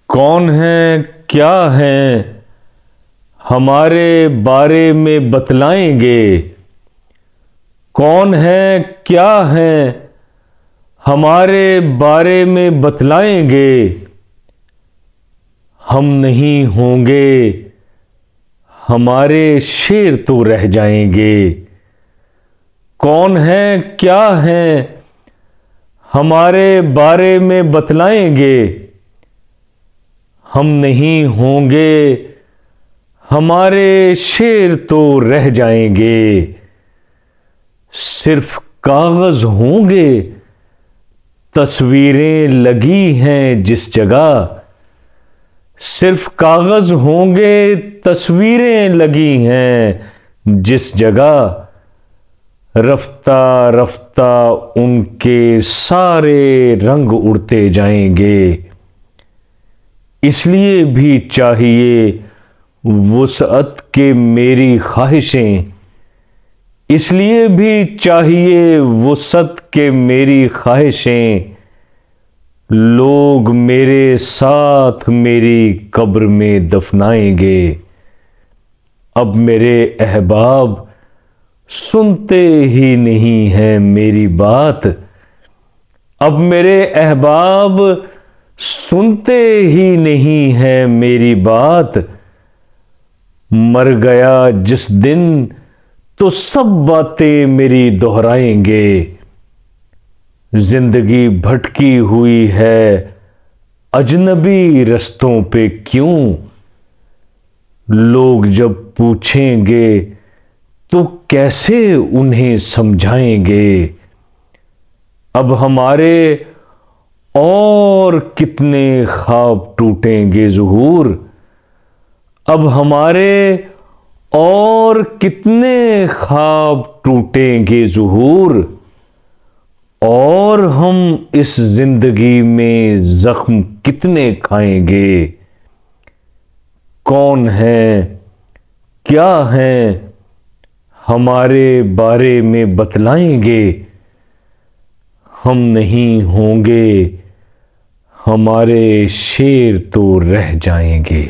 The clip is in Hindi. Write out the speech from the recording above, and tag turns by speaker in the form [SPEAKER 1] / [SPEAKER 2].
[SPEAKER 1] कौन है, क्या है, हमारे बारे में बतलाएंगे। कौन है, क्या है, हमारे बारे में बतलाएंगे। हम नहीं होंगे, हमारे शेर तो रह जाएंगे। कौन है, क्या है, हमारे बारे में बतलाएंगे। हम नहीं होंगे, हमारे शेर तो रह जाएंगे। सिर्फ कागज होंगे, तस्वीरें लगी हैं जिस जगह। सिर्फ कागज होंगे, तस्वीरें लगी हैं जिस जगह। रफ्ता रफ्ता उनके सारे रंग उड़ते जाएंगे। इसलिए भी चाहिए वुसअत के मेरी ख्वाहिशें। इसलिए भी चाहिए वुसअत के मेरी ख्वाहिशें। लोग मेरे साथ मेरी कब्र में दफनाएंगे। अब मेरे अहबाब सुनते ही नहीं हैं मेरी बात। अब मेरे अहबाब सुनते ही नहीं हैं मेरी बात। मर गया जिस दिन तो सब बातें मेरी दोहराएंगे। जिंदगी भटकी हुई है अजनबी रस्तों पे क्यों। लोग जब पूछेंगे तो कैसे उन्हें समझाएंगे। अब हमारे और कितने ख्वाब टूटेंगे ज़ुहूर। अब हमारे और कितने ख्वाब टूटेंगे ज़ुहूर। और हम इस जिंदगी में जख्म कितने खाएंगे। कौन है, क्या है, हमारे बारे में बतलाएंगे। हम नहीं होंगे, हमारे शेर तो रह जाएंगे।